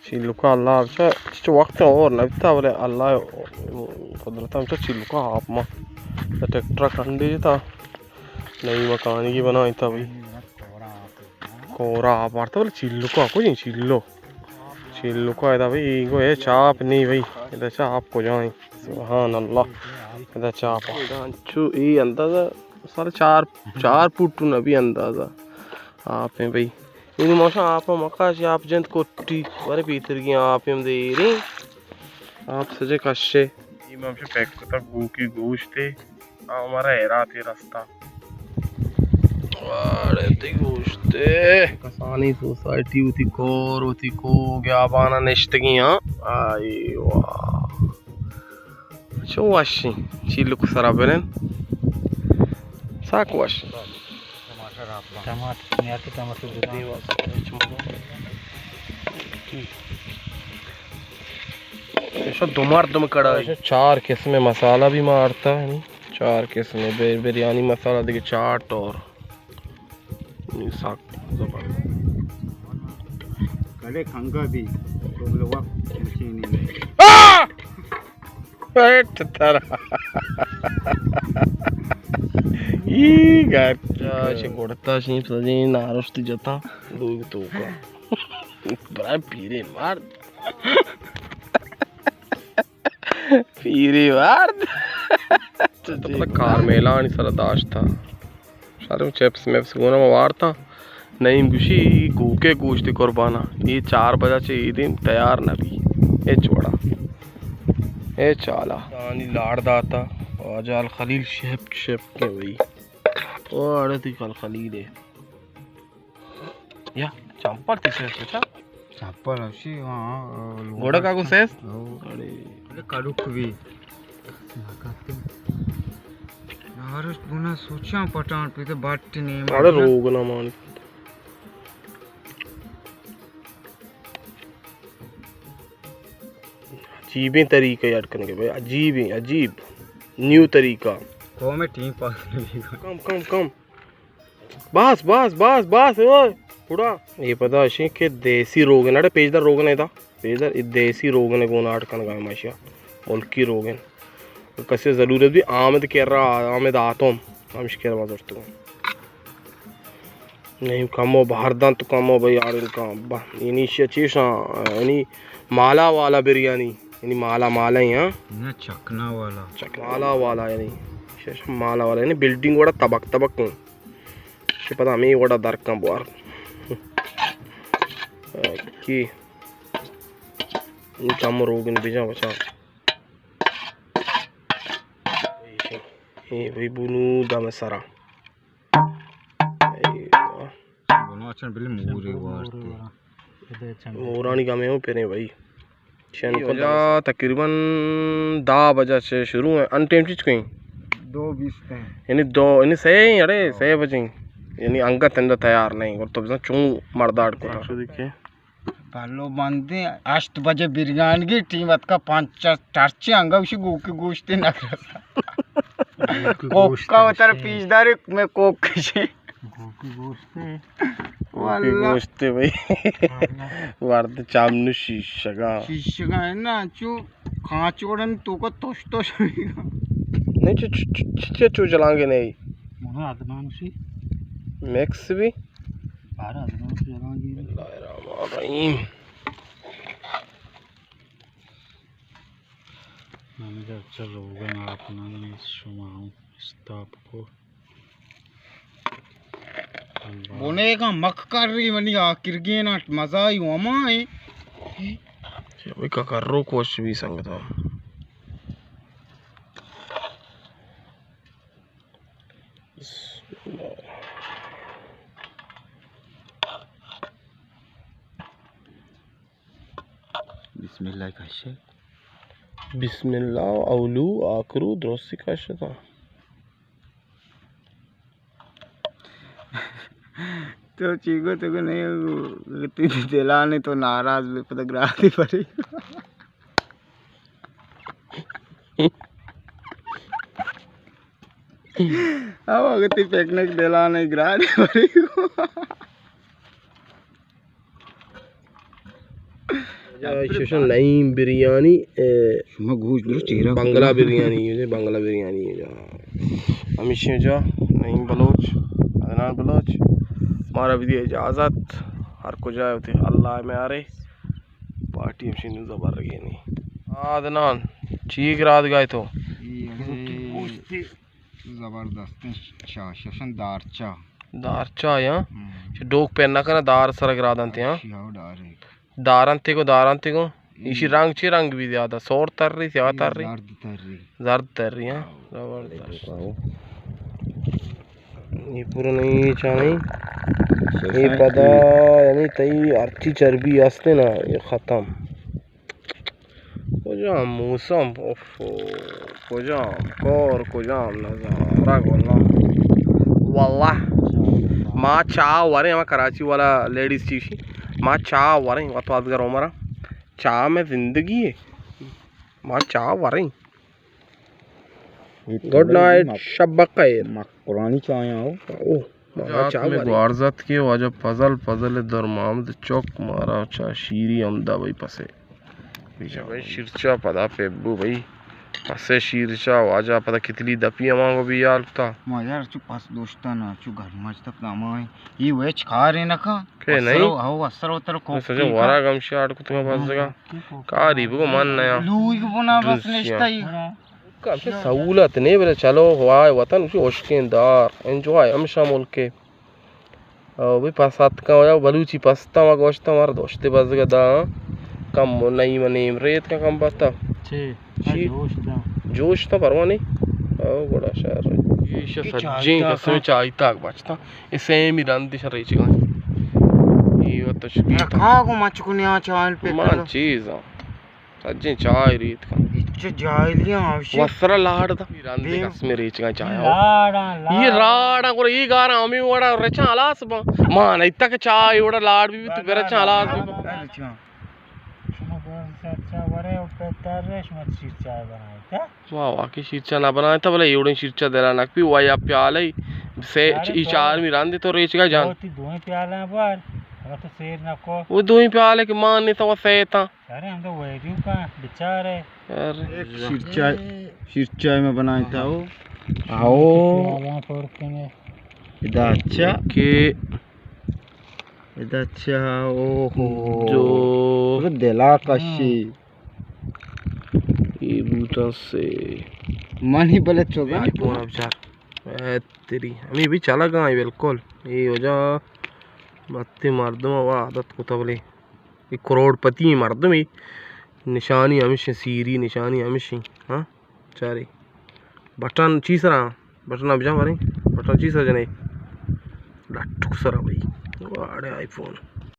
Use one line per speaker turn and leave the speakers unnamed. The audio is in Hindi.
चिल्लुका अल्लाह आमच्या वक्त और नव्हता बोले अल्लाह कुदरत आमच्या चिल्लुका आप मग ट्रॅक्टर खंडी था नई मकान की बनाई था भाई कोरा आप आरता बोले चिल्लुका कुछ चिल्लुका है भाई इनको ये चाप नहीं भाई इधर चाप को जाए सुभान अल्लाह इधर चाप चु ये अंदाजा सारे चार फुट नबी अंदाजा आप हैं भाई इन मौसम आप मकाश आप जंत कोट्टी वारे भीतर की आप हम दे रही आप सजे कशे ये मैं हमसे पैक करता गू की गोश्त थे हमारा हेरा थे रास्ता वारे ते गोश्त कसानी सोसाइटी उती को गया बाना नेश्त की हां आई वाह शो वाशी चिल्लु को सराबेन साक वाश टमाटर दम कड़ा चार किस्में मसाला भी मारता है 4 किस्में बिरयानी मसाला देखिए चाट और
कड़े खंगा भी
गोडताशी सजी नारस्ती जता दूध तो का बड़ा पीरे मार कारमेला आणि सरदाश था सारे चिप्स मैप्स गोना वार था नईम गुशी गूके गोश्त कुर्बाना ये 4 बजे दिन तैयार न भी ये छोड़ा ये चाला दानी लाड़ दाता आजाल खलील शेप के वही और थी कल खलील है या चंपर तीसरे सोचा
चंपर अशी हां
घोड़ा का को सेस
अरे कड़ुक भी यार पुन्हा सोचा पटाण पे तो बाट नहीं
अरे रोग ना मान अजीब तरीका अटकन के भाई अजीब न्यू तरीका
को में टीम पास
कम बस ओए थोड़ा ये पता अशी के देसी रोग है पेजदार रोग नहीं था पेजदार देसी रोग ने कोण अटकन गाय माशिया मुल्की रोग है कसे जरूरत भी आमद कर रहा आमद आतोम आमिश कर रहा दोस्तों नहीं कमो बाहरदान तो कमो भाई यार इनका इनिशिया चीज यानी माला वाला बिरयानी यानी माला ही हां चकना वाला यानी माला वाला यानी बिल्डिंग కూడా तबक पता हमें కూడా दरकम बार की कम रोग इन बिजा बचा ये भाई बुनु दम सारा
बुनु अच्छा बिल मूरे वास्ते
मोरानी का में हूं फिर भाई शन को तकरीबन 10 बजे से शुरू है अन टाइम चीज कहीं
2:20 पे
यानी सही अरे 6 बजे यानी अंगा तंदा तैयार नहीं और तो बिना चूं मर्दाड़ को था देखिए
पालो बंदे 8 बजे बिरयानी की टीम का 5-4 अंगा उसी गोश्त नखरा कोक का उतर पीसदार में कोक से
गोश्त भाई वार्द चामनु शीशगा
है ना चू खांचोड़न तो को तोश
नहीं चू चलाएंगे नहीं
मोना आदमान सी
मैक्स भी
बारह आदमान से
चलाएंगे
मैनेजर चलो गना अपना सुमाऊं स्टाफ को बोने का मक कर रही मनी आखिर गे ना मजा ही हुआ माए
भाई का कर रो कोश भी संग था
बिस्मिल्लाह कशे
बिस्मिल्लाह अवलू आखरू द्रोसी कशे था
तो चीको तो नहीं दिलाने तो नाराज भी फोटोग्राफी पड़ी अब अगती पिकनिक दिला नहीं गिरा दे बड़ी को
नईम बिरयानी
मैं घूस दो चेहरा
बांग्ला बिरयानी है बांग्ला बिरयानी है जा हमेशा जा नईम बलोच अदनान बलोच हमारा भी इजाज़त हर को जाए होते अल्लाह में आ रहे पार्टी मशीन ज़बर रही नहीं अदनान ठीक रात गए तो
जबरदस्त शासन दारचा
दारचा या डोक पेन करना दार सरक रात दारंते को इसी रंग चे रंग भी ज्यादा सोर तर रही क्या तर रही जर्द तर रही है जबरदस्त ये पूरा नहीं चाहिए ये पता यानी तई अर्ची चर्बी आस्ते ना ये ख़त्म कुजाम मौसम कुजाम नज़ारा वल्लाह माँ चाह वारे हमारा कराची वाला लेडीज़ चीज़ी माँ चाह वारे वत अगर हमारा चाह में ज़िंदगी है माँ चाह वारे गुड नाइट शब खैर
पुरानी चाय आओ
वारजत के वाजा पजल दरमाम चौक मारा चा शीरी अमदा भाई पसे भाई शिरचा पदा पेब्बू भाई पसे शिरचा वाजा पता कितनी दपी अमांगो भी यार था
यार चु पास दोस्ता ना चु घर मज तक नामा है ये वेच खा रहे ना खा
के नहीं
आओ असर उतर को
सोचे वारा गमशाट को तुम्हें पास जगह का रीब को मन नया
लूई को बना बस निश्ता ही
का सहूलत नहीं बोले चलो वाय वतन उसी ओशकेंदार एंजॉय हमेशा मुल्क के भाई पासात का हो बलूची पस्ता वा गोश्त हमारा दोस्ते बस गदा कम नहीं मने रेत का कम पता जोश था परवा नहीं ओ बड़ा शहर ये सज्जे कसम चाय तक बचता इसे मी रंदी शरीच का ये तो
खा को मच को न्या चाल पे
मान चीज सज्जे चाय रीत का
इच्छ जाइलियां आवश्य
वस्त्र लाड़ था रंदी कसम रीच का चाय ये राड़ा को ये गारा हमें वड़ा रचा आलास मान इतना के चाय वड़ा लाड़ भी तो बेरा चा आलास भी वाह वाह की शीर्चा ना बनाया था बोले एवढे शीर्चा दिला ना पी वाई आप प्याले से ई चार मी रांदे तो रेच का जान
दो ही प्याले हैं पर अगर तो शेर ना को
वो दो ही प्याले के मान नहीं था वो से था
अरे हम तो वेडिंग का बेचारे अरे शीर्चा में बनाया था वो आओ इधर अच्छा
के
इधर अच्छा ओहो
जो
दिला कशी
ये बूटा से
मनी बोले चोगा
फोन अब चार तेरी हमें भी चला गया बिल्कुल ये हो जा मत्ते मर्दम वाह आदत को तो बोले ये करोड़पति मर्दम ही निशानी हमेशा सीरी निशानी हमेशा हाँ चारे बटन चीज रहा बटन अब जा मारे बटन चीज जने लट्टू सरा भाई वाड़े आईफोन